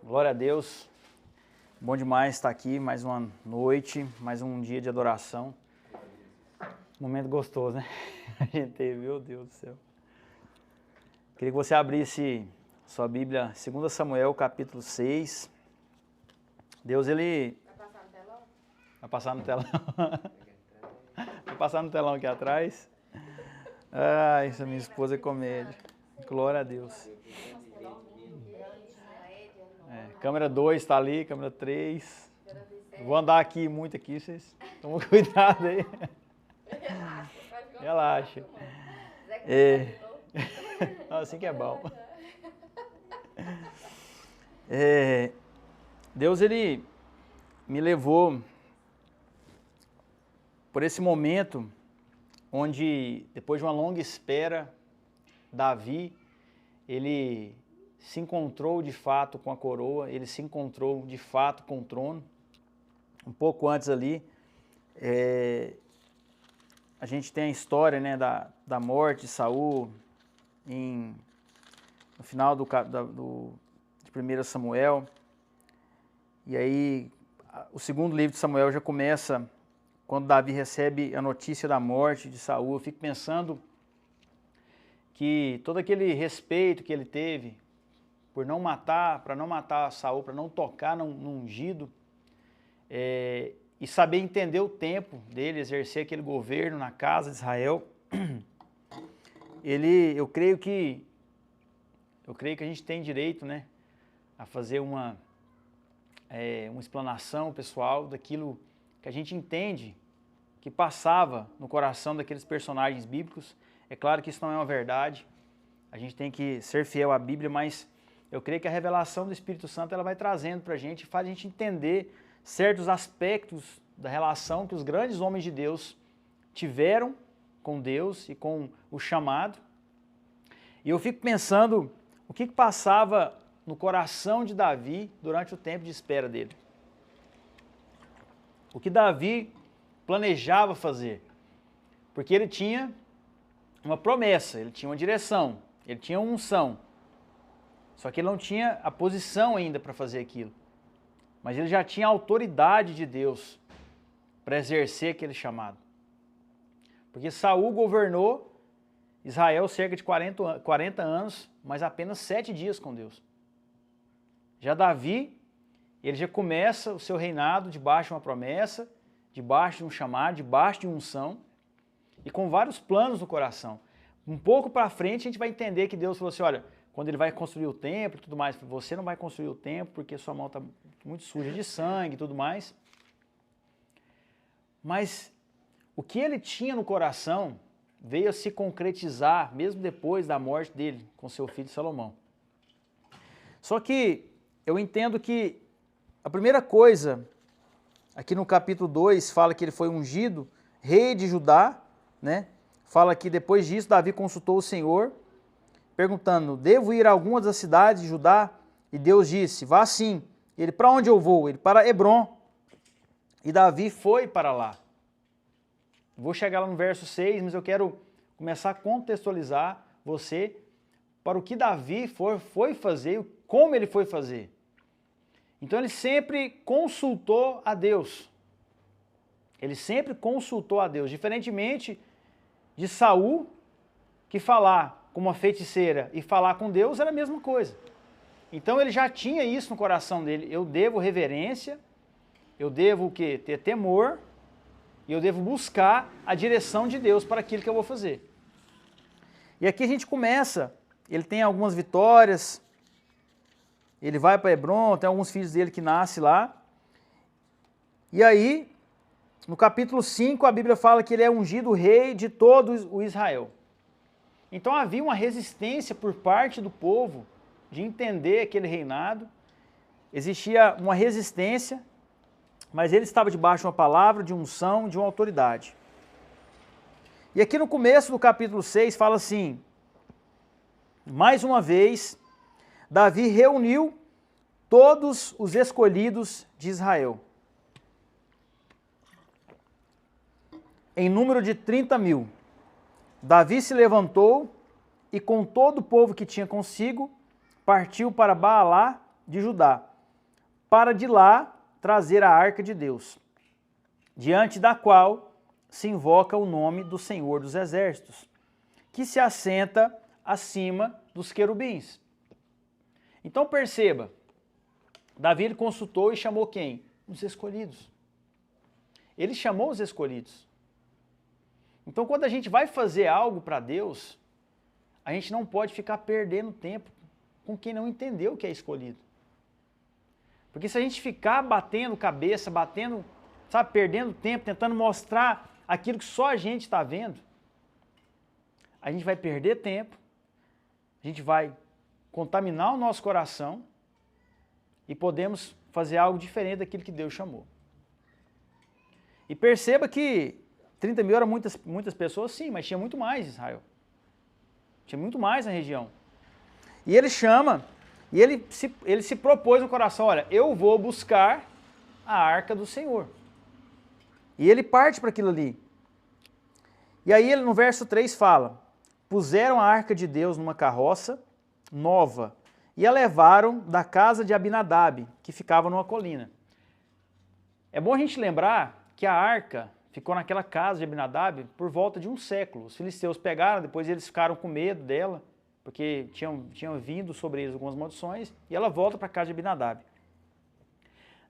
Glória a Deus, bom demais estar aqui, mais uma noite, mais um dia de adoração. Momento gostoso, né? A gente teve, meu Deus do céu. Queria que você abrisse sua Bíblia, 2 Samuel, capítulo 6. Deus, ele... Vai passar no telão? Vai passar no telão. Vai passar no telão aqui atrás. Ah, isso, minha esposa é comédia. Glória a Deus. Câmera 2 está ali, câmera 3. Vou andar aqui muito aqui, vocês tomam cuidado aí. Relaxa. Assim que é bom. Deus, ele me levou por esse momento onde, depois de uma longa espera, Davi, ele se encontrou de fato com a coroa, ele se encontrou de fato com o trono. Um pouco antes ali, a gente tem a história, né, da morte de Saul no final de 1 Samuel. E aí, o segundo livro de Samuel já começa quando Davi recebe a notícia da morte de Saul. Eu fico pensando que todo aquele respeito que ele teve por não matar, para não matar Saul, para não tocar no ungido, e saber entender o tempo dele, exercer aquele governo na casa de Israel, eu creio que a gente tem direito, né, a fazer uma explanação pessoal daquilo que a gente entende que passava no coração daqueles personagens bíblicos. É claro que isso não é uma verdade, a gente tem que ser fiel à Bíblia, mas eu creio que a revelação do Espírito Santo ela vai trazendo para a gente, faz a gente entender certos aspectos da relação que os grandes homens de Deus tiveram com Deus e com o chamado. E eu fico pensando o que passava no coração de Davi durante o tempo de espera dele. O que Davi planejava fazer. Porque ele tinha uma promessa, ele tinha uma direção, ele tinha uma unção. Só que ele não tinha a posição ainda para fazer aquilo. Mas ele já tinha a autoridade de Deus para exercer aquele chamado. Porque Saul governou Israel cerca de 40 anos, mas apenas 7 dias com Deus. Já Davi, ele já começa o seu reinado debaixo de uma promessa, debaixo de um chamado, debaixo de uma unção, e com vários planos no coração. Um pouco para frente a gente vai entender que Deus falou assim, olha, quando ele vai construir o templo e tudo mais, você não vai construir o templo porque sua mão está muito suja de sangue e tudo mais. Mas o que ele tinha no coração veio a se concretizar mesmo depois da morte dele com seu filho Salomão. Só que eu entendo que a primeira coisa, aqui no capítulo 2, fala que ele foi ungido rei de Judá, né? Fala que depois disso Davi consultou o Senhor, perguntando, devo ir a alguma das cidades de Judá? E Deus disse, vá sim. Ele, para onde eu vou? Ele, para Hebrom. E Davi foi para lá. Vou chegar lá no verso 6, mas eu quero começar a contextualizar você para o que Davi foi fazer e como ele foi fazer. Então ele sempre consultou a Deus. Ele sempre consultou a Deus, diferentemente de Saul, que falar com uma feiticeira e falar com Deus era a mesma coisa. Então ele já tinha isso no coração dele. Eu devo reverência, eu devo o quê? Ter temor, e eu devo buscar a direção de Deus para aquilo que eu vou fazer. E aqui a gente começa, ele tem algumas vitórias, ele vai para Hebrom, tem alguns filhos dele que nascem lá. E aí, no capítulo 5, a Bíblia fala que ele é ungido rei de todo o Israel. Então havia uma resistência por parte do povo de entender aquele reinado. Existia uma resistência, mas ele estava debaixo de uma palavra, de unção, de uma autoridade. E aqui no começo do capítulo 6 fala assim, mais uma vez, Davi reuniu todos os escolhidos de Israel, em número de 30.000. Davi se levantou e com todo o povo que tinha consigo, partiu para Baalá de Judá. para de lá trazer a arca de Deus, diante da qual se invoca o nome do Senhor dos Exércitos, que se assenta acima dos querubins. Então perceba, Davi ele consultou e chamou quem? Os escolhidos. Ele chamou os escolhidos. Então quando a gente vai fazer algo para Deus, a gente não pode ficar perdendo tempo com quem não entendeu o que é escolhido. Porque se a gente ficar batendo cabeça, perdendo tempo, tentando mostrar aquilo que só a gente está vendo, a gente vai perder tempo, a gente vai contaminar o nosso coração e podemos fazer algo diferente daquilo que Deus chamou. E perceba que 30 mil eram muitas pessoas, sim, mas tinha muito mais em Israel. Tinha muito mais na região. E ele chama, e ele se propôs no coração, olha, eu vou buscar a arca do Senhor. E ele parte para aquilo ali. E aí ele no verso 3 fala, puseram a arca de Deus numa carroça nova e a levaram da casa de Abinadab, que ficava numa colina. É bom a gente lembrar que a arca ficou naquela casa de Abinadab por volta de um século. Os filisteus pegaram, depois eles ficaram com medo dela, porque tinham vindo sobre eles algumas maldições, e ela volta para a casa de Abinadab.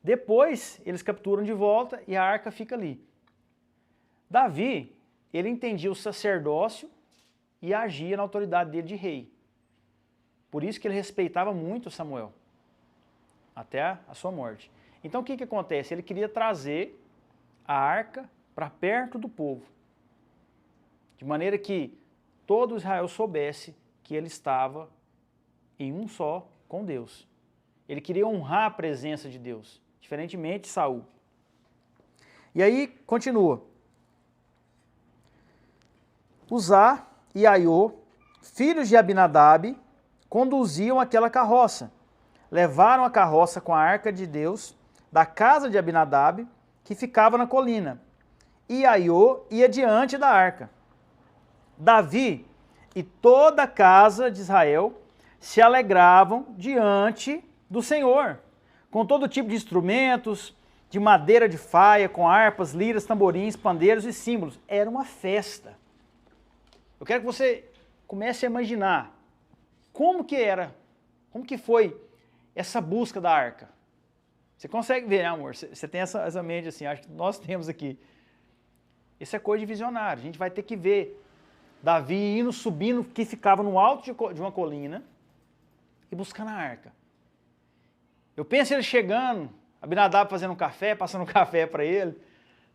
Depois eles capturam de volta e a arca fica ali. Davi, ele entendia o sacerdócio e agia na autoridade dele de rei. Por isso que ele respeitava muito Samuel, até a sua morte. Então o que acontece? Ele queria trazer a arca para perto do povo, de maneira que todo Israel soubesse que ele estava em um só com Deus. Ele queria honrar a presença de Deus, diferentemente de Saul. E aí continua. Uzá e Aiô, filhos de Abinadab, conduziam aquela carroça. Levaram a carroça com a arca de Deus da casa de Abinadab, que ficava na colina. E Aiô ia diante da arca. Davi e toda a casa de Israel se alegravam diante do Senhor, com todo tipo de instrumentos, de madeira de faia, com harpas, liras, tamborins, pandeiros e símbolos. Era uma festa. Eu quero que você comece a imaginar como que foi essa busca da arca. Você consegue ver, né, amor? Você tem essa mente assim, acho que nós temos aqui. Isso é coisa de visionário. A gente vai ter que ver Davi indo, subindo, que ficava no alto de uma colina e buscando a arca. Eu penso ele chegando, Abinadab fazendo um café, passando um café para ele.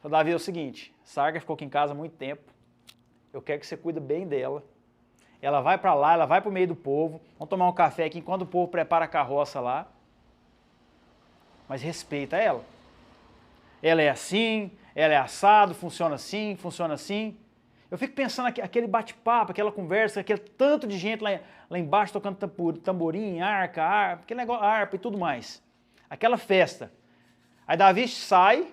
Falei, Davi, é o seguinte, essa arca ficou aqui em casa há muito tempo. Eu quero que você cuide bem dela. Ela vai para lá, ela vai para o meio do povo. Vamos tomar um café aqui enquanto o povo prepara a carroça lá. Mas respeita ela. Ela é assim, ela é assado, funciona assim, funciona assim. Eu fico pensando aquele bate-papo, aquela conversa, aquele tanto de gente lá embaixo tocando tamborim, harpa, aquele negócio, harpa e tudo mais. Aquela festa. Aí Davi sai,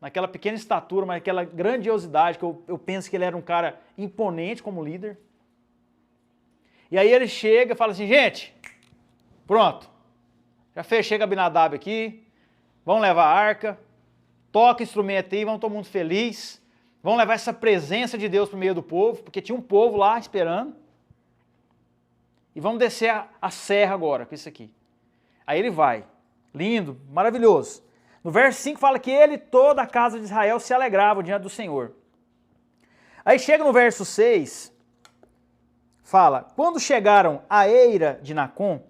naquela pequena estatura, mas aquela grandiosidade, que eu penso que ele era um cara imponente como líder. E aí ele chega e fala assim, gente, pronto, já chega Abinadab aqui, vamos levar a arca, toca instrumento aí, vamos todo mundo feliz, vamos levar essa presença de Deus para o meio do povo, porque tinha um povo lá esperando, e vamos descer a serra agora com isso aqui. Aí ele vai, lindo, maravilhoso. No verso 5 fala que ele e toda a casa de Israel se alegravam diante do Senhor. Aí chega no verso 6, fala, quando chegaram à eira de Nacon,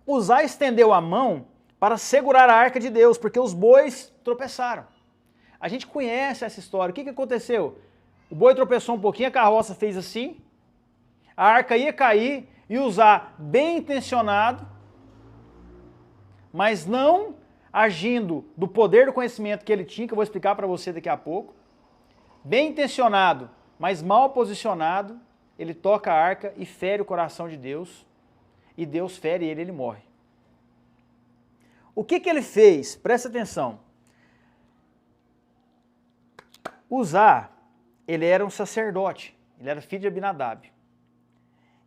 Uzá estendeu a mão para segurar a arca de Deus, porque os bois tropeçaram. A gente conhece essa história. O que aconteceu? O boi tropeçou um pouquinho, a carroça fez assim, a arca ia cair e Uzá, bem intencionado, mas não agindo do poder do conhecimento que ele tinha, que eu vou explicar para você daqui a pouco, bem intencionado, mas mal posicionado, ele toca a arca e fere o coração de Deus, e Deus fere ele e ele morre. O que ele fez? Presta atenção. Uzá, ele era um sacerdote, ele era filho de Abinadab.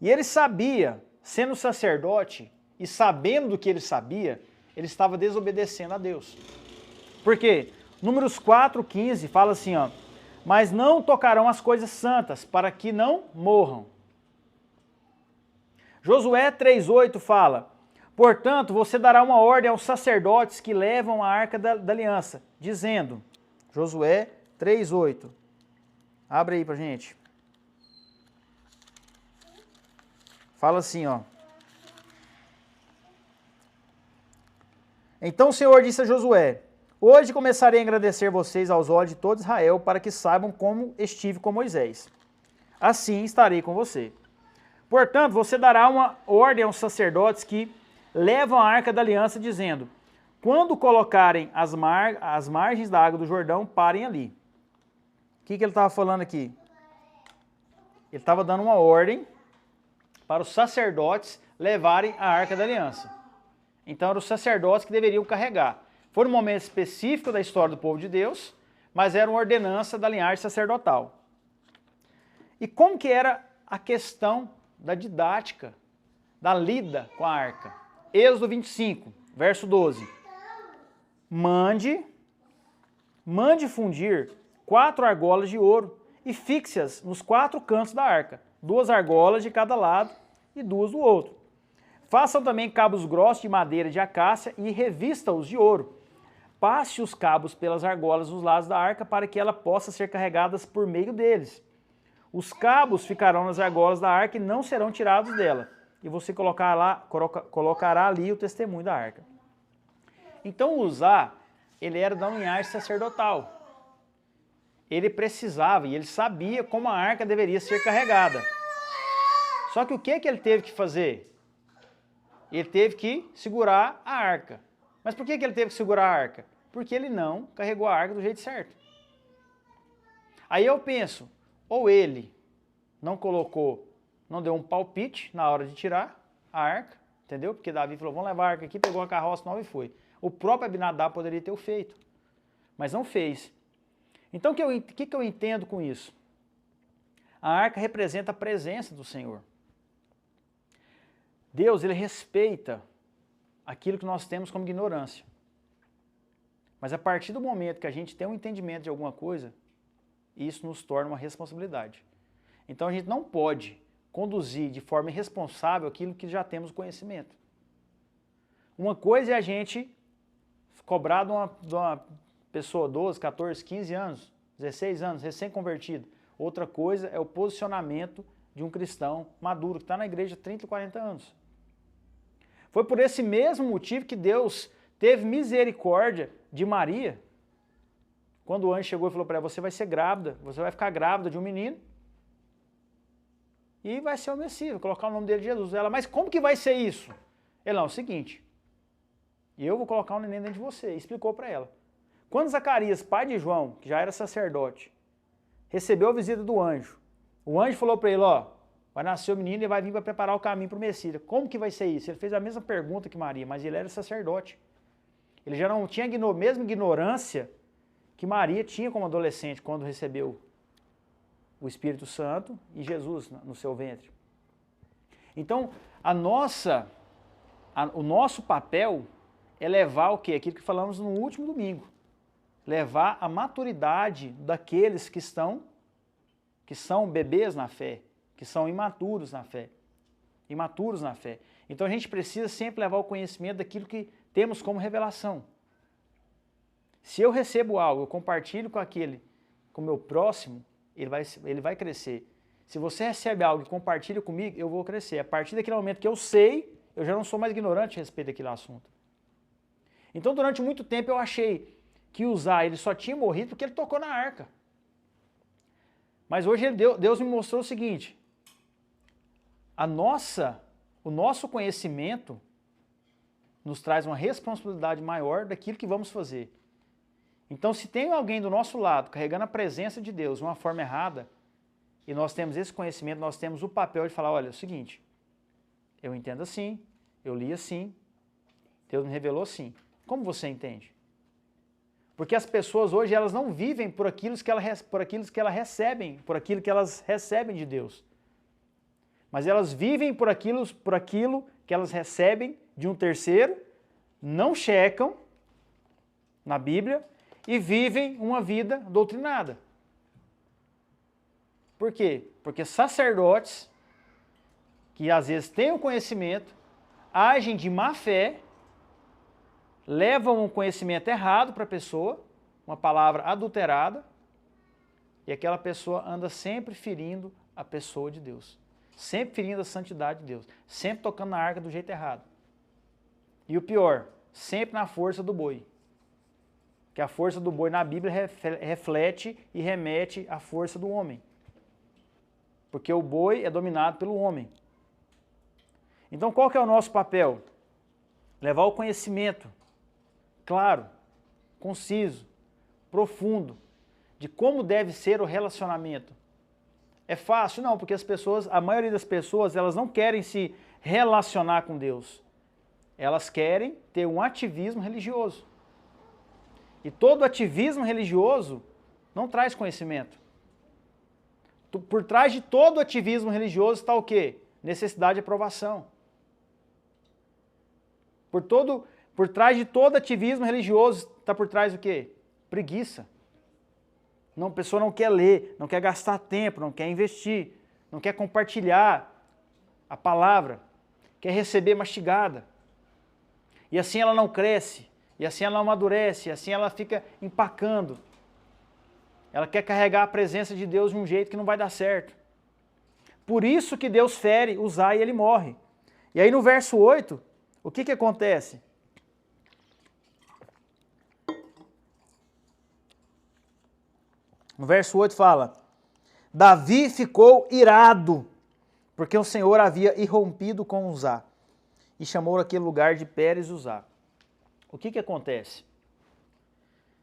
E ele sabia, sendo sacerdote e sabendo do que ele sabia, ele estava desobedecendo a Deus. Por quê? Números 4:15 fala assim, ó, mas não tocarão as coisas santas, para que não morram. Josué 3:8 fala, portanto, você dará uma ordem aos sacerdotes que levam a arca da aliança, dizendo, Josué 3:8, abre aí pra gente. Fala assim, ó. Então o Senhor disse a Josué, hoje começarei a agradecer vocês aos olhos de todo Israel, para que saibam como estive com Moisés. Assim estarei com você. Portanto, você dará uma ordem aos sacerdotes que levam a arca da aliança, dizendo, quando colocarem as margens da água do Jordão, parem ali. O que ele estava falando aqui? Ele estava dando uma ordem para os sacerdotes levarem a arca da aliança. Então eram os sacerdotes que deveriam carregar. Foi um momento específico da história do povo de Deus, mas era uma ordenança da linhagem sacerdotal. E como que era a questão da didática, da lida com a arca? Êxodo 25, verso 12. Mande fundir 4 argolas de ouro e fixe-as nos 4 cantos da arca, 2 argolas de cada lado e 2 do outro. Façam também cabos grossos de madeira de acácia e revista-os de ouro. Passe os cabos pelas argolas dos lados da arca para que ela possa ser carregada por meio deles. Os cabos ficarão nas argolas da arca e não serão tirados dela. E você colocará ali o testemunho da arca. Então Uzá, ele era da linhagem sacerdotal. Ele precisava e ele sabia como a arca deveria ser carregada. Só que o que ele teve que fazer? Ele teve que segurar a arca. Mas por que ele teve que segurar a arca? Porque ele não carregou a arca do jeito certo. Aí eu penso, ou ele não deu um palpite na hora de tirar a arca, entendeu? Porque Davi falou, vamos levar a arca aqui, pegou a carroça nova e foi. O próprio Abinadab poderia ter o feito, mas não fez. Então o que eu entendo com isso? A arca representa a presença do Senhor. Deus, ele respeita aquilo que nós temos como ignorância. Mas a partir do momento que a gente tem um entendimento de alguma coisa, isso nos torna uma responsabilidade. Então a gente não pode conduzir de forma irresponsável aquilo que já temos conhecimento. Uma coisa é a gente cobrar de uma pessoa 12, 14, 15 anos, 16 anos, recém-convertido. Outra coisa é o posicionamento de um cristão maduro, que está na igreja há 30, 40 anos. Foi por esse mesmo motivo que Deus teve misericórdia de Maria. Quando o anjo chegou e falou para ela, você vai ser grávida, você vai ficar grávida de um menino e vai ser o Messias, vou colocar o nome dele de Jesus. Ela, mas como que vai ser isso? Ele, não, é o seguinte, eu vou colocar um neném dentro de você. E explicou para ela. Quando Zacarias, pai de João, que já era sacerdote, recebeu a visita do anjo, o anjo falou para ele, ó, vai nascer o menino e vai vir para preparar o caminho para o Messias. Como que vai ser isso? Ele fez a mesma pergunta que Maria, mas ele era sacerdote. Ele já não tinha a mesma ignorância que Maria tinha como adolescente quando recebeu o Espírito Santo e Jesus no seu ventre. Então, o nosso papel é levar o quê? Aquilo que falamos no último domingo. Levar a maturidade daqueles que são bebês na fé, que são imaturos na fé. Então a gente precisa sempre levar o conhecimento daquilo que temos como revelação. Se eu recebo algo, eu compartilho com o meu próximo, ele vai crescer. Se você recebe algo e compartilha comigo, eu vou crescer. A partir daquele momento que eu sei, eu já não sou mais ignorante a respeito daquele assunto. Então durante muito tempo eu achei que Uzá, ele só tinha morrido porque ele tocou na arca. Mas hoje Deus me mostrou o seguinte, o nosso conhecimento nos traz uma responsabilidade maior daquilo que vamos fazer. Então, se tem alguém do nosso lado carregando a presença de Deus de uma forma errada, e nós temos esse conhecimento, nós temos o papel de falar, olha, é o seguinte, eu entendo assim, eu li assim, Deus me revelou assim. Como você entende? Porque as pessoas hoje, elas não vivem por aquilo que elas recebem de Deus. Mas elas vivem por aquilo que elas recebem de um terceiro não checam na Bíblia e vivem uma vida doutrinada. Por quê? Porque sacerdotes, que às vezes têm o conhecimento, agem de má fé, levam um conhecimento errado para a pessoa, uma palavra adulterada, e aquela pessoa anda sempre ferindo a pessoa de Deus, sempre ferindo a santidade de Deus, sempre tocando na arca do jeito errado. E o pior, sempre na força do boi. Que a força do boi na Bíblia reflete e remete à força do homem. Porque o boi é dominado pelo homem. Então qual que é o nosso papel? Levar o conhecimento claro, conciso, profundo, de como deve ser o relacionamento. É fácil? Não, porque a maioria das pessoas, elas não querem se relacionar com Deus. Elas querem ter um ativismo religioso. E todo ativismo religioso não traz conhecimento. Por trás de todo ativismo religioso está o quê? Necessidade de aprovação. Por trás de todo ativismo religioso está por trás do quê? Preguiça. A pessoa não quer ler, não quer gastar tempo, não quer investir, não quer compartilhar a palavra, quer receber mastigada. E assim ela não cresce, e assim ela não amadurece, e assim ela fica empacando. Ela quer carregar a presença de Deus de um jeito que não vai dar certo. Por isso que Deus fere Uzai e ele morre. E aí no verso 8, o que acontece? No verso 8 fala, Davi ficou irado, porque o Senhor havia irrompido com Uzá, e chamou aquele lugar de Pérez Uzá. O que acontece?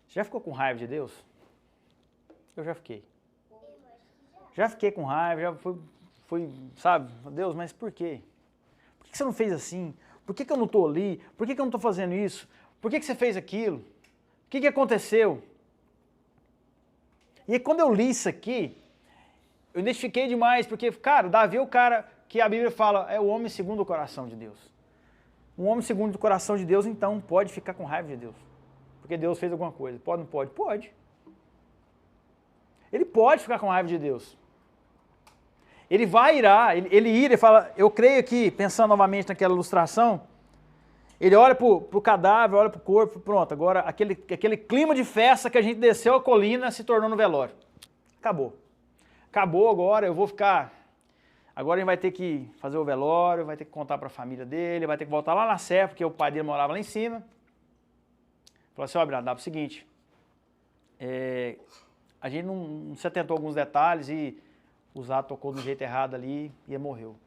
Você já ficou com raiva de Deus? Eu já fiquei. Já fiquei com raiva, já fui, sabe, Deus, mas por quê? Por que você não fez assim? Por que eu não estou ali? Por que eu não estou fazendo isso? Por que você fez aquilo? O que aconteceu? E aí, quando eu li isso aqui, eu identifiquei demais, porque, cara, Davi é o cara que a Bíblia fala, é o homem segundo o coração de Deus. Um homem segundo o coração de Deus, então, pode ficar com raiva de Deus. Porque Deus fez alguma coisa. Pode ou não pode? Pode. Ele pode ficar com raiva de Deus. Ele vai irar, ele ira e fala, eu creio que, pensando novamente naquela ilustração, ele olha para o cadáver, olha para o corpo, pronto, agora aquele clima de festa que a gente desceu a colina se tornou no velório. Acabou. Acabou agora, eu vou ficar... Agora a gente vai ter que fazer o velório, vai ter que contar para a família dele, vai ter que voltar lá na serra, porque o pai dele morava lá em cima. Falou assim, ó, Abinadab, é o seguinte, a gente não se atentou a alguns detalhes e o Zá tocou do jeito errado ali e ele morreu.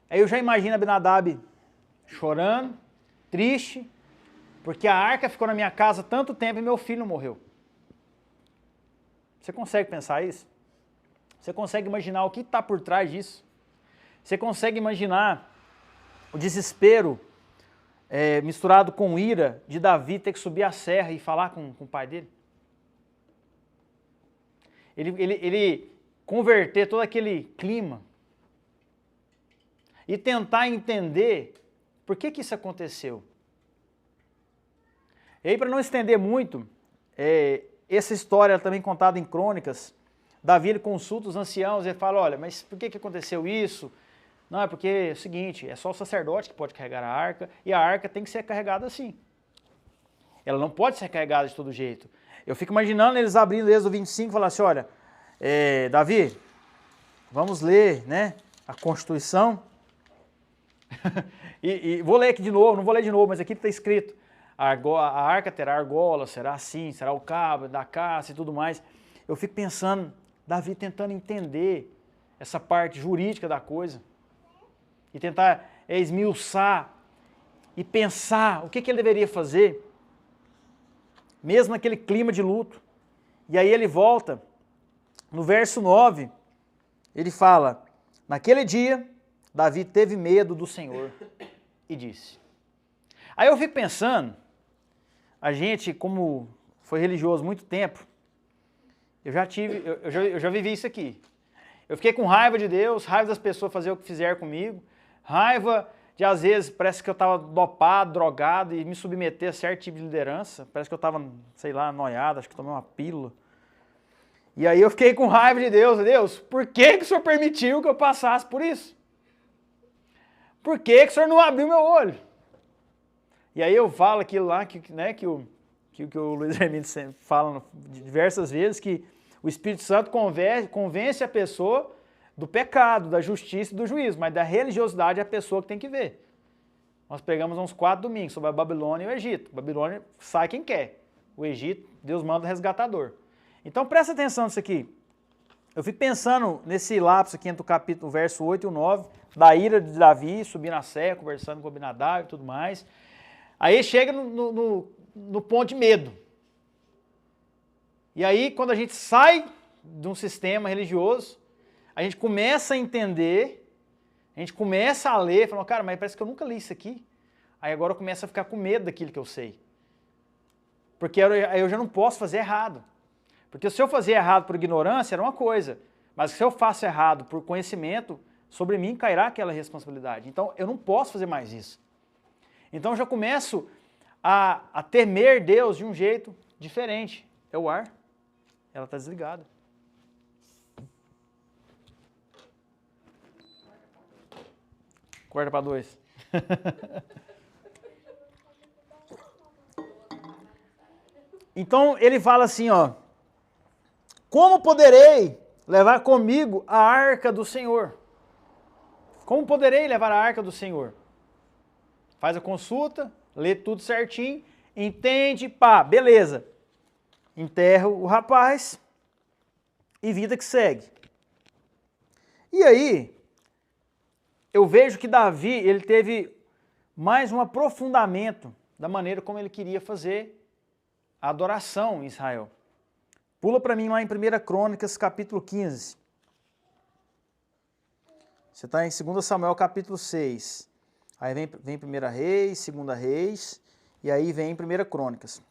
Aí eu já imagino Abinadab chorando, triste, porque a arca ficou na minha casa tanto tempo e meu filho não morreu. Você consegue pensar isso? Você consegue imaginar o que está por trás disso? Você consegue imaginar o desespero misturado com ira de Davi ter que subir a serra e falar com o pai dele? Ele converter todo aquele clima e tentar entender por que isso aconteceu. E aí, para não estender muito, essa história também contada em Crônicas, Davi ele consulta os anciãos e fala, olha, mas por que aconteceu isso? Não, é porque é o seguinte, é só o sacerdote que pode carregar a arca, e a arca tem que ser carregada assim. Ela não pode ser carregada de todo jeito. Eu fico imaginando eles abrindo Êxodo 25 e falando assim, olha, Davi, vamos ler, né, a Constituição. e vou ler aqui de novo, não vou ler de novo, mas aqui está escrito, a arca terá argola, será assim, será o cabo da caça e tudo mais. Eu fico pensando, Davi tentando entender essa parte jurídica da coisa e tentar esmiuçar e pensar o que ele deveria fazer, mesmo naquele clima de luto. E aí ele volta, no verso 9, ele fala, naquele dia, Davi teve medo do Senhor e disse. Aí eu fico pensando, a gente, como foi religioso muito tempo, eu já vivi isso aqui. Eu fiquei com raiva de Deus, raiva das pessoas fazer o que fizeram comigo, raiva de às vezes parece que eu estava dopado, drogado e me submeter a certo tipo de liderança. Parece que eu estava, sei lá, noiado, acho que tomei uma pílula. E aí eu fiquei com raiva de Deus. Deus, por que o Senhor permitiu que eu passasse por isso? Por que o Senhor não abriu meu olho? E aí eu falo aquilo lá que o Luiz Hermínio fala diversas vezes, que o Espírito Santo convence a pessoa do pecado, da justiça e do juízo, mas da religiosidade é a pessoa que tem que ver. Nós pegamos uns 4 domingos sobre a Babilônia e o Egito. A Babilônia sai quem quer. O Egito, Deus manda o resgatador. Então presta atenção nisso aqui. Eu fico pensando nesse lapso aqui entre o capítulo, verso 8 e o 9, da ira de Davi, subindo a serra, conversando com Abinadab e tudo mais. Aí chega no ponto de medo. E aí, quando a gente sai de um sistema religioso, a gente começa a entender, a gente começa a ler, falando, cara, mas parece que eu nunca li isso aqui. Aí agora eu começo a ficar com medo daquilo que eu sei. Porque aí eu já não posso fazer errado. Porque se eu fazer errado por ignorância, era uma coisa. Mas se eu faço errado por conhecimento, sobre mim cairá aquela responsabilidade. Então, eu não posso fazer mais isso. Então, eu já começo a temer Deus de um jeito diferente. É o ar. Ela está desligada. Corta para 2. Então, ele fala assim, ó. Como poderei levar comigo a arca do Senhor? Como poderei levar a arca do Senhor? Faz a consulta, lê tudo certinho, entende, pá, beleza. Enterra o rapaz e vida que segue. E aí, eu vejo que Davi, ele teve mais um aprofundamento da maneira como ele queria fazer a adoração em Israel. Pula para mim lá em 1 Crônicas, capítulo 15. Você está em 2 Samuel, capítulo 6. Aí vem 1 Reis, 2 Reis, e aí vem 1 Crônicas.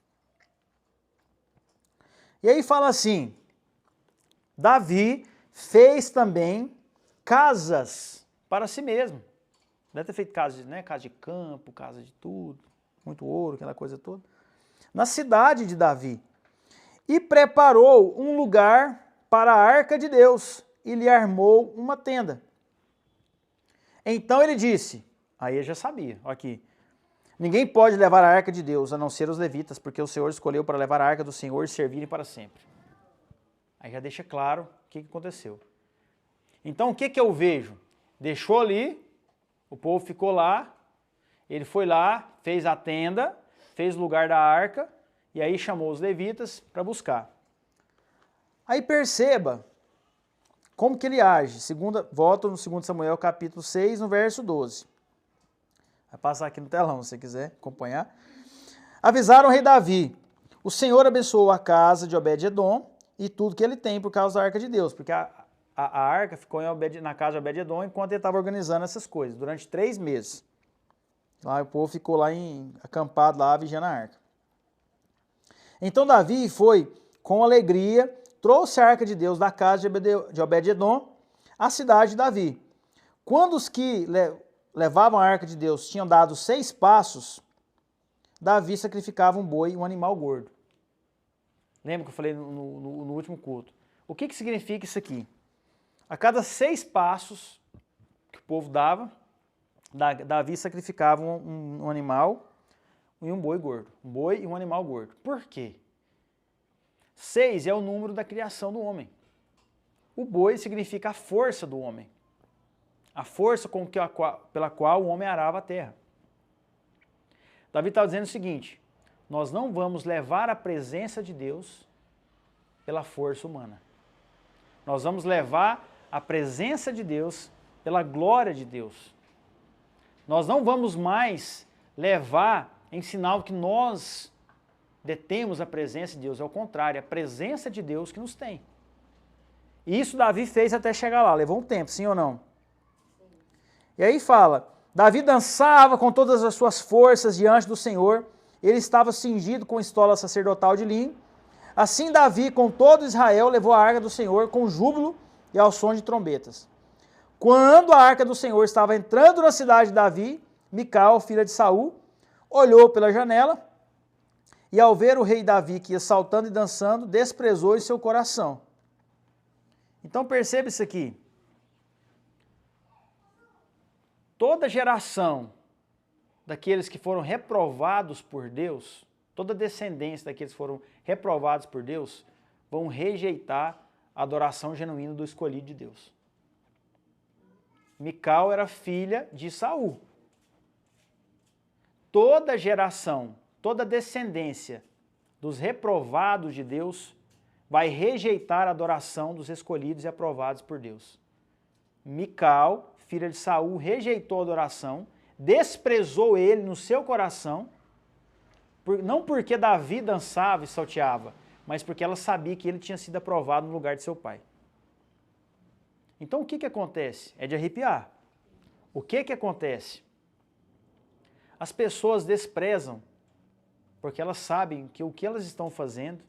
E aí fala assim, Davi fez também casas para si mesmo. Deve ter feito casa de campo, casa de tudo, muito ouro, aquela coisa toda. Na cidade de Davi. E preparou um lugar para a arca de Deus e lhe armou uma tenda. Então ele disse, aí eu já sabia, ó aqui, ninguém pode levar a arca de Deus a não ser os levitas, porque o Senhor escolheu para levar a arca do Senhor e servirem para sempre. Aí já deixa claro o que aconteceu. Então o que eu vejo? Deixou ali, o povo ficou lá, ele foi lá, fez a tenda, fez o lugar da arca, e aí chamou os levitas para buscar. Aí perceba como que ele age. Volto no 2 Samuel capítulo 6, no verso 12. Vai passar aqui no telão, se você quiser acompanhar. Avisaram o rei Davi, o Senhor abençoou a casa de Obed-edom e tudo que ele tem por causa da arca de Deus, porque a arca ficou na casa de Obed-edom enquanto ele estava organizando essas coisas, durante 3 meses. Lá o povo ficou lá acampado, lá vigiando a arca. Então Davi foi com alegria, trouxe a arca de Deus da casa de Obed-edom à cidade de Davi. Quando os que levavam a arca de Deus tinham dado 6 passos, Davi sacrificava um boi, um animal gordo. Lembra que eu falei no último culto? O que significa isso aqui? A cada 6 passos que o povo dava, Davi sacrificava um animal e um boi gordo. Um boi e um animal gordo. Por quê? 6 é o número da criação do homem. O boi significa a força do homem. A força pela qual o homem arava a terra. Davi está dizendo o seguinte, nós não vamos levar a presença de Deus pela força humana. Nós vamos levar a presença de Deus pela glória de Deus. Nós não vamos mais levar em sinal que nós detemos a presença de Deus. É o contrário, é a presença de Deus que nos tem. E isso Davi fez até chegar lá. Levou um tempo, sim ou não? Sim. E aí fala, Davi dançava com todas as suas forças diante do Senhor. Ele estava cingido com estola sacerdotal de linho. Assim Davi, com todo Israel, levou a arca do Senhor com júbilo e ao som de trombetas. Quando a arca do Senhor estava entrando na cidade de Davi, Mical, filha de Saul, olhou pela janela e ao ver o rei Davi que ia saltando e dançando, desprezou em seu coração. Então perceba isso aqui. Toda geração daqueles que foram reprovados por Deus, toda descendência daqueles que foram reprovados por Deus, vão rejeitar a adoração genuína do escolhido de Deus. Mical era filha de Saul. Toda geração, toda descendência dos reprovados de Deus vai rejeitar a adoração dos escolhidos e aprovados por Deus. Mical, filha de Saul, rejeitou a adoração, desprezou ele no seu coração, não porque Davi dançava e salteava, mas porque ela sabia que ele tinha sido aprovado no lugar de seu pai. Então o que acontece? É de arrepiar. O que acontece? As pessoas desprezam porque elas sabem que o que elas estão fazendo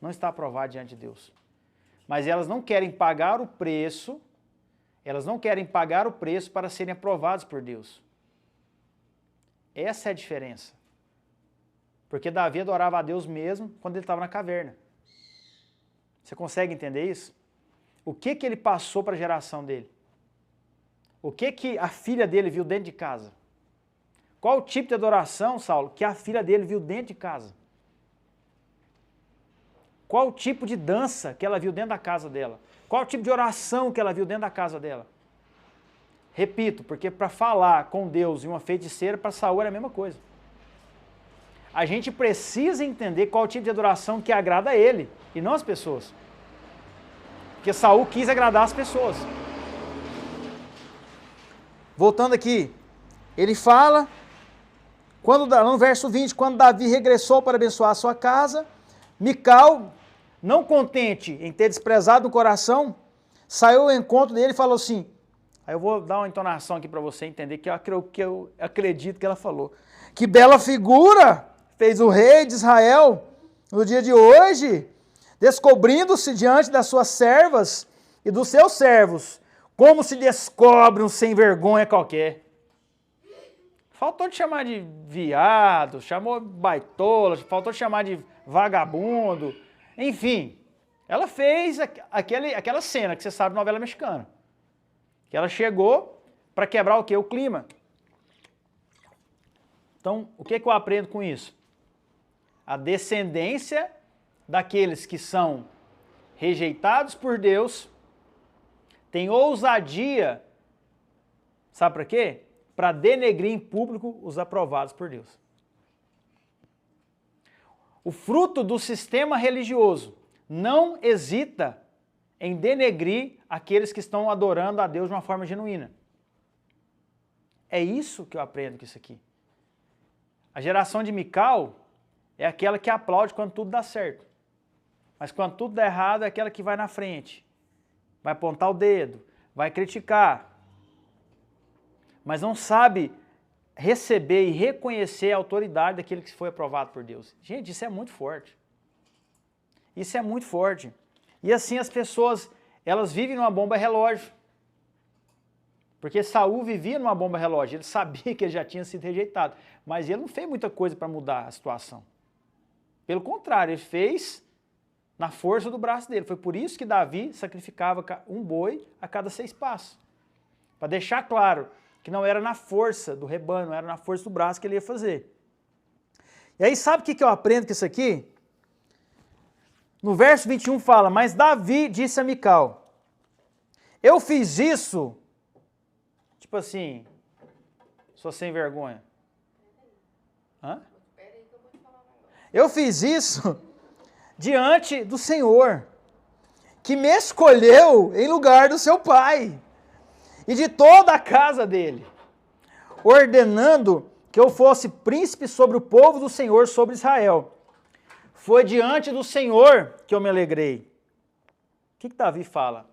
não está aprovado diante de Deus. Mas elas não querem pagar o preço, para serem aprovados por Deus. Essa é a diferença. Porque Davi adorava a Deus mesmo quando ele estava na caverna. Você consegue entender isso? O que ele passou para a geração dele? O que a filha dele viu dentro de casa? Qual o tipo de adoração, Saulo, que a filha dele viu dentro de casa? Qual o tipo de dança que ela viu dentro da casa dela? Qual o tipo de oração que ela viu dentro da casa dela? Repito, porque para falar com Deus e uma feiticeira, para Saul era a mesma coisa. A gente precisa entender qual o tipo de adoração que agrada a ele e não as pessoas. Porque Saul quis agradar as pessoas. Voltando aqui, ele fala, no verso 20, quando Davi regressou para abençoar a sua casa, Mical, não contente em ter desprezado o coração, saiu ao encontro dele e falou assim, aí eu vou dar uma entonação aqui para você entender que eu acredito que ela falou. Que bela figura fez o rei de Israel no dia de hoje, descobrindo-se diante das suas servas e dos seus servos, como se descobre um sem vergonha qualquer. Faltou de chamar de viado, chamou baitola, faltou de chamar de vagabundo, enfim. Ela fez aquela cena que você sabe de novela mexicana. Que ela chegou para quebrar o quê? O clima. Então, o que eu aprendo com isso? A descendência daqueles que são rejeitados por Deus tem ousadia, sabe para quê? Para denegrir em público os aprovados por Deus. O fruto do sistema religioso não hesita em denegrir aqueles que estão adorando a Deus de uma forma genuína. É isso que eu aprendo com isso aqui. A geração de Mical é aquela que aplaude quando tudo dá certo. Mas quando tudo dá errado, é aquela que vai na frente. Vai apontar o dedo, vai criticar. Mas não sabe receber e reconhecer a autoridade daquele que foi aprovado por Deus. Gente, isso é muito forte. Isso é muito forte. E assim as pessoas, elas vivem numa bomba relógio. Porque Saul vivia numa bomba relógio, ele sabia que ele já tinha sido rejeitado, mas ele não fez muita coisa para mudar a situação. Pelo contrário, ele fez na força do braço dele. Foi por isso que Davi sacrificava um boi a cada 6 passos. Para deixar claro que não era na força do rebanho, não era na força do braço que ele ia fazer. E aí sabe o que eu aprendo com isso aqui? No verso 21 fala, mas Davi disse a Mical, eu fiz isso, tipo assim, sou sem vergonha. Hã? Eu fiz isso diante do Senhor, que me escolheu em lugar do seu pai e de toda a casa dele, ordenando que eu fosse príncipe sobre o povo do Senhor, sobre Israel. Foi diante do Senhor que eu me alegrei. O que Davi fala?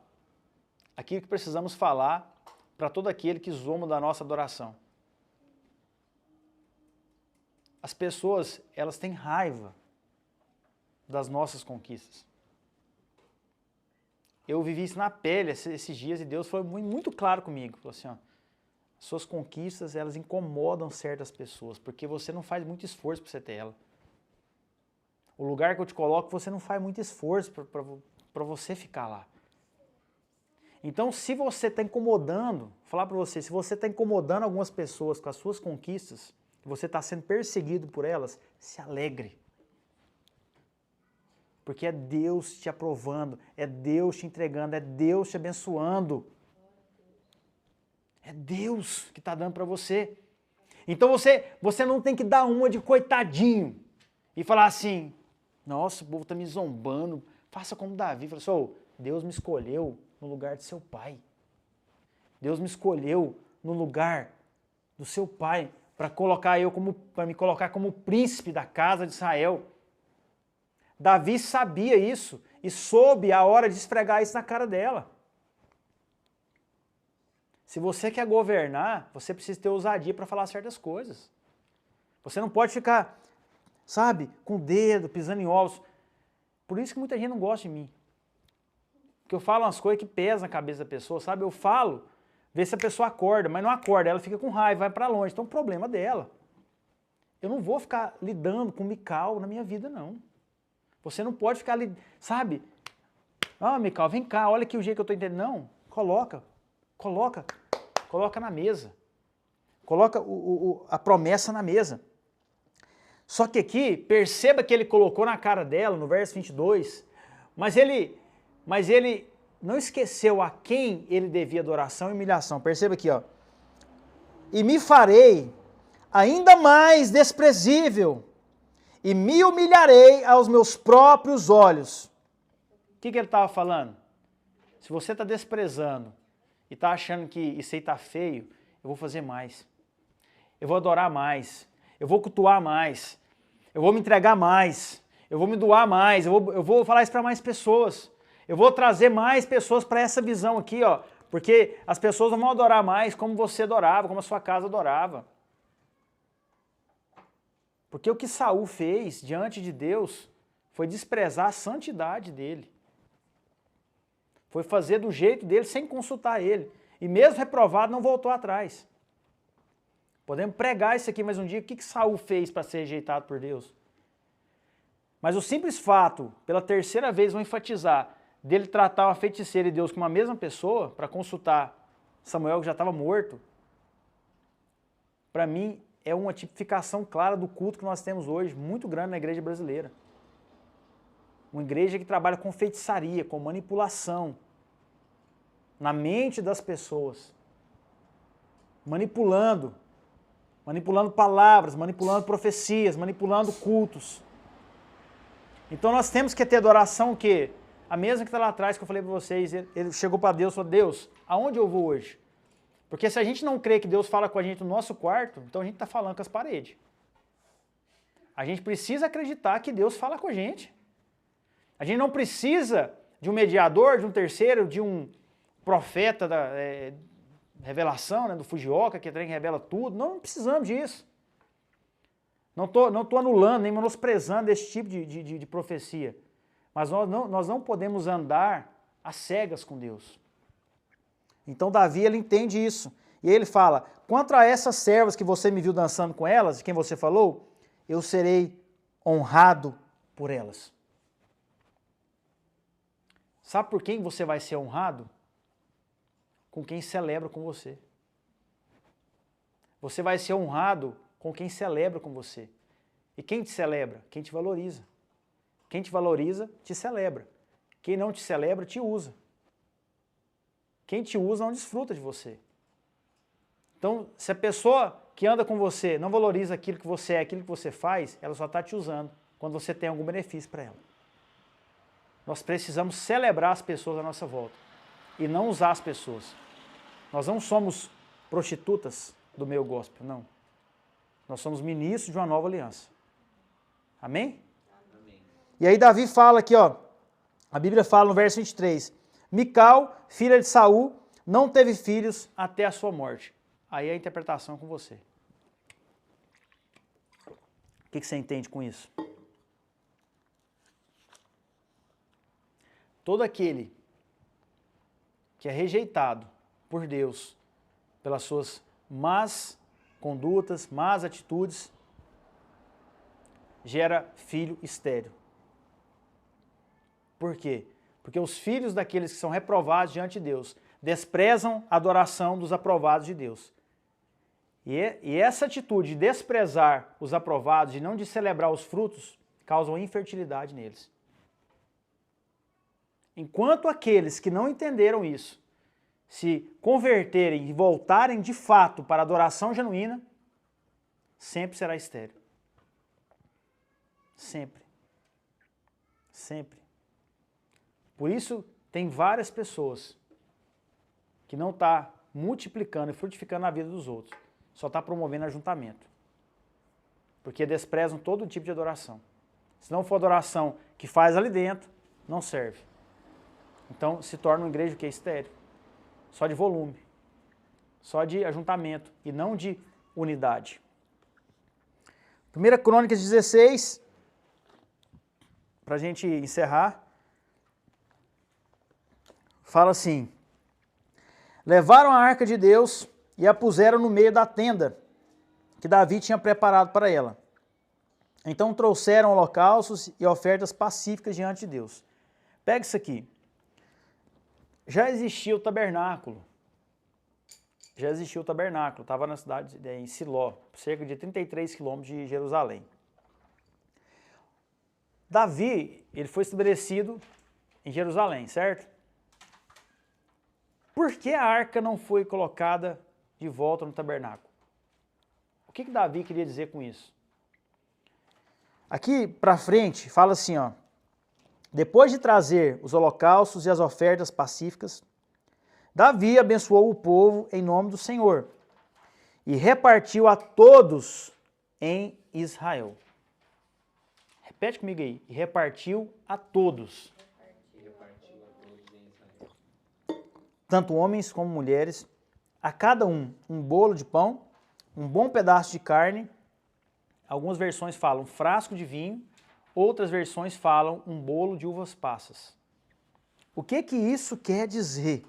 Aquilo que precisamos falar para todo aquele que zomba da nossa adoração. As pessoas, elas têm raiva das nossas conquistas. Eu vivi isso na pele esses dias e Deus foi muito claro comigo. Falou assim, ó, suas conquistas, elas incomodam certas pessoas, porque você não faz muito esforço para você ter ela. O lugar que eu te coloco, você não faz muito esforço para você ficar lá. Então, se você está incomodando, vou falar para você, se você está incomodando algumas pessoas com as suas conquistas, você está sendo perseguido por elas, se alegre. Porque é Deus te aprovando, é Deus te entregando, é Deus te abençoando. É Deus que está dando para você. Então você não tem que dar uma de coitadinho e falar assim, nossa, o povo está me zombando, faça como Davi. Fala assim, Deus me escolheu no lugar de seu pai. Deus me escolheu no lugar do seu pai para me colocar como príncipe da casa de Israel. Davi sabia isso e soube a hora de esfregar isso na cara dela. Se você quer governar, você precisa ter ousadia para falar certas coisas. Você não pode ficar, sabe, com o dedo, pisando em ovos. Por isso que muita gente não gosta de mim. Porque eu falo umas coisas que pesam na cabeça da pessoa, sabe? Eu falo, vê se a pessoa acorda, mas não acorda, ela fica com raiva, vai para longe. Então o problema é dela. Eu não vou ficar lidando com Mical na minha vida, não. Você não pode ficar, sabe? Mical, vem cá, olha aqui o jeito que eu estou entendendo. Não, coloca na mesa. Coloca a promessa na mesa. Só que aqui, perceba que ele colocou na cara dela, no verso 22, mas ele não esqueceu a quem ele devia adoração e humilhação. Perceba aqui, ó. E me farei ainda mais desprezível, e me humilharei aos meus próprios olhos. O que ele estava falando? Se você está desprezando e está achando que isso aí está feio, eu vou fazer mais. Eu vou adorar mais. Eu vou cultuar mais. Eu vou me entregar mais. Eu vou me doar mais. Eu vou falar isso para mais pessoas. Eu vou trazer mais pessoas para essa visão aqui, ó. Porque as pessoas não vão adorar mais como você adorava, como a sua casa adorava. Porque o que Saul fez diante de Deus foi desprezar a santidade dele. Foi fazer do jeito dele sem consultar ele. E mesmo reprovado, não voltou atrás. Podemos pregar isso aqui mais um dia. O que Saul fez para ser rejeitado por Deus? Mas o simples fato, pela terceira vez, vou enfatizar, dele tratar uma feiticeira e Deus como a mesma pessoa, para consultar Samuel, que já estava morto, para mim é uma tipificação clara do culto que nós temos hoje, muito grande na igreja brasileira. Uma igreja que trabalha com feitiçaria, com manipulação na mente das pessoas. Manipulando palavras, manipulando profecias, manipulando cultos. Então nós temos que ter adoração o quê? A mesma que está lá atrás que eu falei para vocês, ele chegou para Deus e falou, Deus, aonde eu vou hoje? Porque se a gente não crê que Deus fala com a gente no nosso quarto, então a gente está falando com as paredes. A gente precisa acreditar que Deus fala com a gente. A gente não precisa de um mediador, de um terceiro, de um profeta da revelação, né, do Fujioka, que revela tudo. Não precisamos disso. Não tô anulando, nem menosprezando esse tipo de profecia. Mas nós não podemos andar às cegas com Deus. Então Davi, ele entende isso. E ele fala, quanto a essas servas que você me viu dançando com elas, de quem você falou, eu serei honrado por elas. Sabe por quem você vai ser honrado? Com quem celebra com você. Você vai ser honrado com quem celebra com você. E quem te celebra? Quem te valoriza. Quem te valoriza, te celebra. Quem não te celebra, te usa. Quem te usa não desfruta de você. Então, se a pessoa que anda com você não valoriza aquilo que você é, aquilo que você faz, ela só está te usando quando você tem algum benefício para ela. Nós precisamos celebrar as pessoas à nossa volta e não usar as pessoas. Nós não somos prostitutas do meio gospel, não. Nós somos ministros de uma nova aliança. Amém? Amém. E aí Davi fala aqui, ó, a Bíblia fala no verso 23, Mical, filha de Saul, não teve filhos até a sua morte. Aí a interpretação é com você. O que você entende com isso? Todo aquele que é rejeitado por Deus, pelas suas más condutas, más atitudes, gera filho estéril. Por quê? Porque os filhos daqueles que são reprovados diante de Deus desprezam a adoração dos aprovados de Deus. E essa atitude de desprezar os aprovados e não de celebrar os frutos, causam infertilidade neles. Enquanto aqueles que não entenderam isso se converterem e voltarem de fato para a adoração genuína, sempre será estéril. Sempre. Sempre. Por isso, tem várias pessoas que não estão multiplicando e frutificando na vida dos outros. Só está promovendo ajuntamento. Porque desprezam todo tipo de adoração. Se não for adoração que faz ali dentro, não serve. Então, se torna uma igreja que é estéril. Só de volume. Só de ajuntamento e não de unidade. 1 Crônicas 16, para a gente encerrar, fala assim: levaram a arca de Deus e a puseram no meio da tenda que Davi tinha preparado para ela. Então trouxeram holocaustos e ofertas pacíficas diante de Deus. Pega isso aqui. Já existia o tabernáculo. Já existia o tabernáculo. Estava na cidade em Siló, cerca de 33 quilômetros de Jerusalém. Davi, ele foi estabelecido em Jerusalém, certo? Por que a arca não foi colocada de volta no tabernáculo? O que Davi queria dizer com isso? Aqui para frente fala assim, ó: depois de trazer os holocaustos e as ofertas pacíficas, Davi abençoou o povo em nome do Senhor e repartiu a todos em Israel. Repete comigo aí. E repartiu a todos. Tanto homens como mulheres, a cada um bolo de pão, um bom pedaço de carne. Algumas versões falam um frasco de vinho, outras versões falam um bolo de uvas passas. O que isso quer dizer?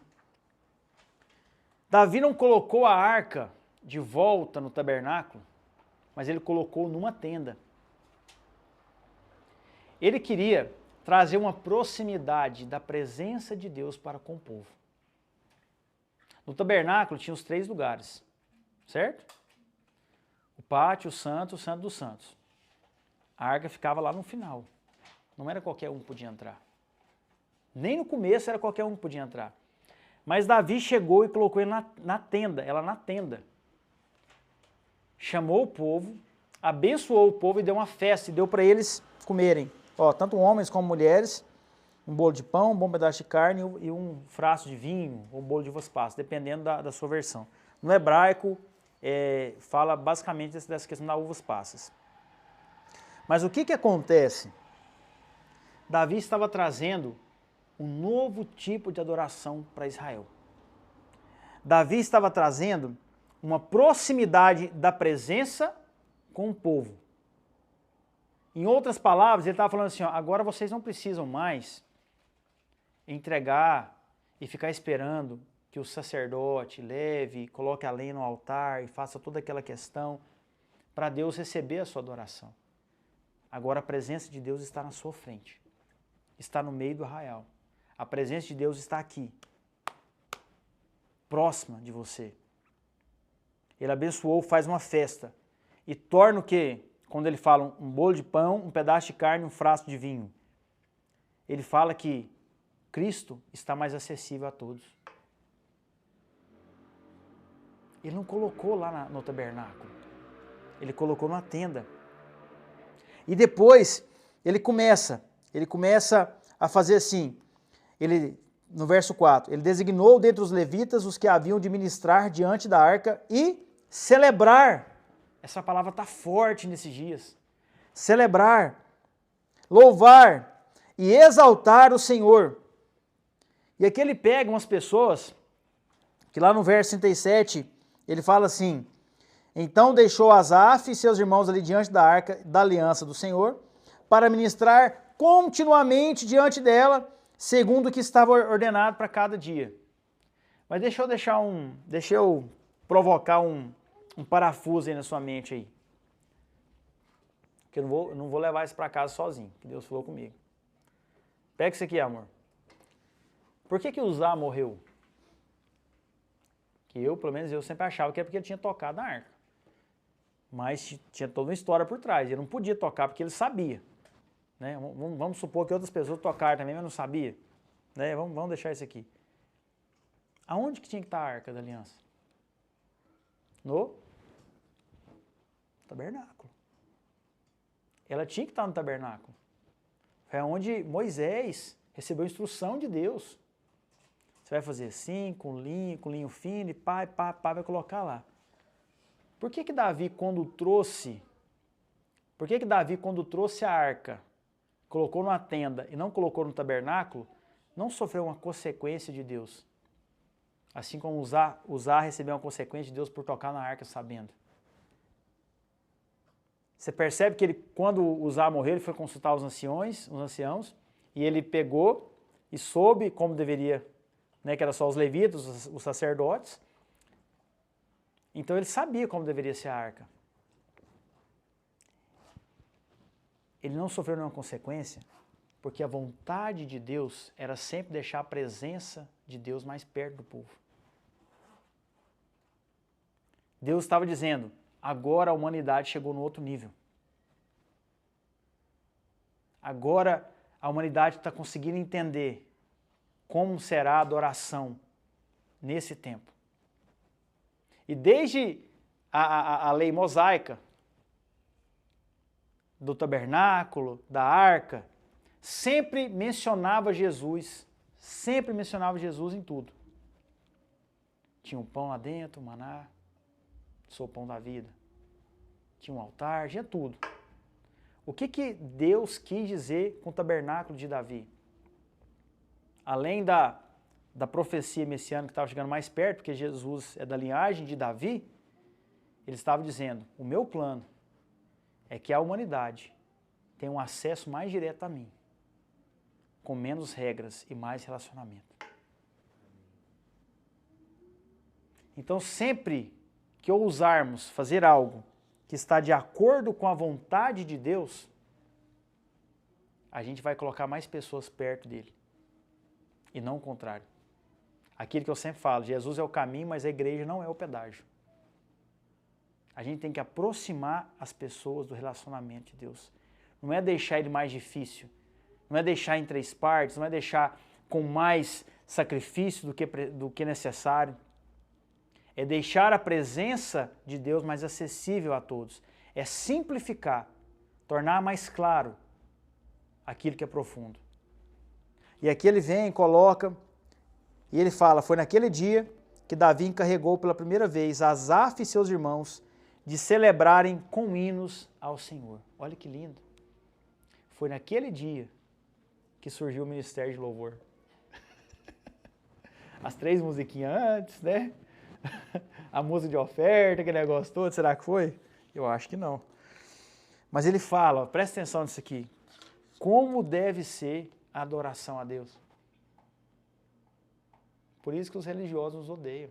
Davi não colocou a arca de volta no tabernáculo, mas ele colocou numa tenda. Ele queria trazer uma proximidade da presença de Deus para com o povo. No tabernáculo tinha os 3 lugares, certo? O pátio, o santo dos santos. A arca ficava lá no final. Não era qualquer um que podia entrar. Nem no começo era qualquer um que podia entrar. Mas Davi chegou e colocou ele na tenda, ela na tenda. Chamou o povo, abençoou o povo e deu uma festa, e deu para eles comerem. Ó, tanto homens como mulheres, um bolo de pão, um bom pedaço de carne e um frasco de vinho, ou um bolo de uvas passas, dependendo da sua versão. No hebraico, fala basicamente dessa questão das uvas passas. Mas o que acontece? Davi estava trazendo um novo tipo de adoração para Israel. Davi estava trazendo uma proximidade da presença com o povo. Em outras palavras, ele estava falando assim, ó, agora vocês não precisam mais entregar e ficar esperando que o sacerdote leve, coloque a lenha no altar e faça toda aquela questão para Deus receber a sua adoração. Agora a presença de Deus está na sua frente, está no meio do arraial. A presença de Deus está aqui, próxima de você. Ele abençoou, faz uma festa e torna o quê? Quando ele fala um bolo de pão, um pedaço de carne, um frasco de vinho. Ele fala que Cristo está mais acessível a todos. Ele não colocou lá no tabernáculo. Ele colocou numa tenda. E depois ele começa a fazer assim. No verso 4, ele designou dentre os levitas os que haviam de ministrar diante da arca e celebrar. Essa palavra está forte nesses dias. Celebrar, louvar e exaltar o Senhor. E aqui ele pega umas pessoas, que lá no verso 37, ele fala assim: então deixou Asaf e seus irmãos ali diante da arca da aliança do Senhor, para ministrar continuamente diante dela, segundo o que estava ordenado para cada dia. Mas deixa eu provocar um parafuso aí na sua mente aí. Porque eu não vou levar isso para casa sozinho, que Deus falou comigo. Pega isso aqui, amor. Por que Uzá morreu? Que pelo menos eu sempre achava que é porque ele tinha tocado na arca. Mas tinha toda uma história por trás. Ele não podia tocar porque ele sabia. Né? Vamos supor que outras pessoas tocaram também, mas não sabia. Né? Vamos deixar isso aqui. Aonde que tinha que estar a arca da aliança? No tabernáculo. Ela tinha que estar no tabernáculo. Foi onde Moisés recebeu a instrução de Deus. Você vai fazer assim, com linho fino, e pá, vai colocar lá. Por que Davi, quando trouxe a arca, colocou numa tenda e não colocou no tabernáculo, não sofreu uma consequência de Deus? Assim como Uzá recebeu uma consequência de Deus por tocar na arca sabendo. Você percebe que quando Uzá morreu, ele foi consultar os anciãos, e ele pegou e soube como deveria, né, que era só os levitas, os sacerdotes. Então ele sabia como deveria ser a arca. Ele não sofreu nenhuma consequência, porque a vontade de Deus era sempre deixar a presença de Deus mais perto do povo. Deus estava dizendo, agora a humanidade chegou no outro nível. Agora a humanidade está conseguindo entender como será a adoração nesse tempo. E desde a lei mosaica, do tabernáculo, da arca, sempre mencionava Jesus em tudo. Tinha um pão lá dentro, um maná, sou o pão da vida. Tinha um altar, tinha tudo. O que Deus quis dizer com o tabernáculo de Davi? Além da profecia messiânica que estava chegando mais perto, porque Jesus é da linhagem de Davi, ele estava dizendo, o meu plano é que a humanidade tenha um acesso mais direto a mim, com menos regras e mais relacionamento. Então, sempre que ousarmos fazer algo que está de acordo com a vontade de Deus, a gente vai colocar mais pessoas perto dele, e não o contrário. Aquilo que eu sempre falo, Jesus é o caminho, mas a igreja não é o pedágio. A gente tem que aproximar as pessoas do relacionamento de Deus. Não é deixar ele mais difícil, não é deixar em 3 partes, não é deixar com mais sacrifício do que necessário. É deixar a presença de Deus mais acessível a todos. É simplificar, tornar mais claro aquilo que é profundo. E aqui ele vem, coloca, e ele fala, foi naquele dia que Davi encarregou pela primeira vez Asaf e seus irmãos de celebrarem com hinos ao Senhor. Olha que lindo. Foi naquele dia que surgiu o ministério de louvor. As 3 musiquinhas antes, né? A música de oferta, aquele negócio todo, será que foi? Eu acho que não. Mas ele fala, ó, presta atenção nisso aqui, como deve ser a adoração a Deus. Por isso que os religiosos nos odeiam.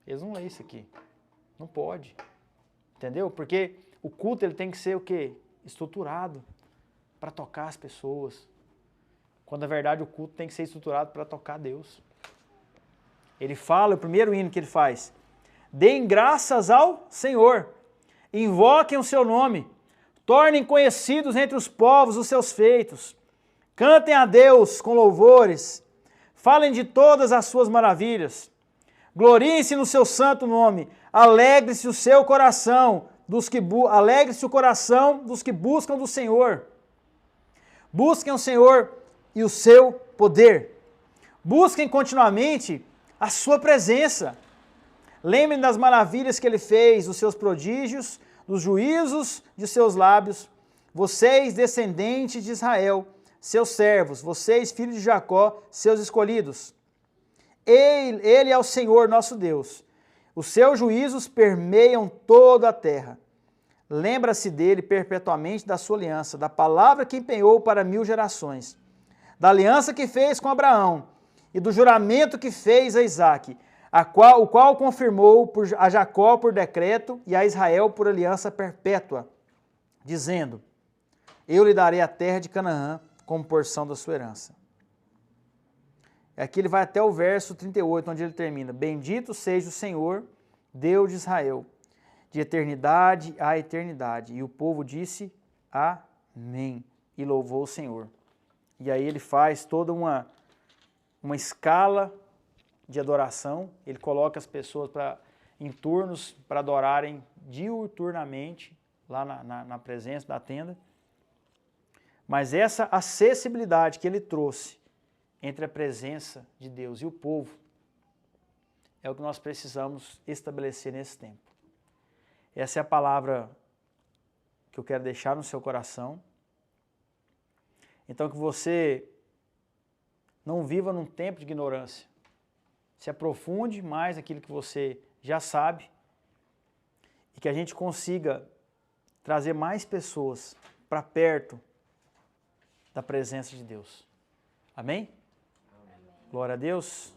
Eles não leem isso aqui. Não pode. Entendeu? Porque o culto ele tem que ser o quê? Estruturado para tocar as pessoas. Quando na verdade o culto tem que ser estruturado para tocar Deus. Ele fala, o primeiro hino que ele faz, deem graças ao Senhor, invoquem o seu nome, tornem conhecidos entre os povos os seus feitos, cantem a Deus com louvores, falem de todas as suas maravilhas, gloriem-se no seu santo nome, alegre-se o seu coração alegre-se o coração dos que buscam do Senhor. Busquem o Senhor e o seu poder. Busquem continuamente a sua presença. Lembrem das maravilhas que ele fez, dos seus prodígios, dos juízos de seus lábios. Vocês, descendentes de Israel, seus servos, vocês, filhos de Jacó, seus escolhidos. Ele é o Senhor nosso Deus. Os seus juízos permeiam toda a terra. Lembra-se dele perpetuamente da sua aliança, da palavra que empenhou para 1000 gerações, da aliança que fez com Abraão e do juramento que fez a Isaque, o qual confirmou a Jacó por decreto e a Israel por aliança perpétua, dizendo, eu lhe darei a terra de Canaã como porção da sua herança. Aqui ele vai até o verso 38, onde ele termina, bendito seja o Senhor, Deus de Israel, de eternidade a eternidade. E o povo disse, amém, e louvou o Senhor. E aí ele faz toda uma escala de adoração, ele coloca as pessoas em turnos para adorarem diuturnamente lá na presença da tenda. Mas essa acessibilidade que ele trouxe entre a presença de Deus e o povo é o que nós precisamos estabelecer nesse tempo. Essa é a palavra que eu quero deixar no seu coração. Então que você não viva num tempo de ignorância. Se aprofunde mais naquilo que você já sabe e que a gente consiga trazer mais pessoas para perto da presença de Deus. Amém? Amém. Glória a Deus.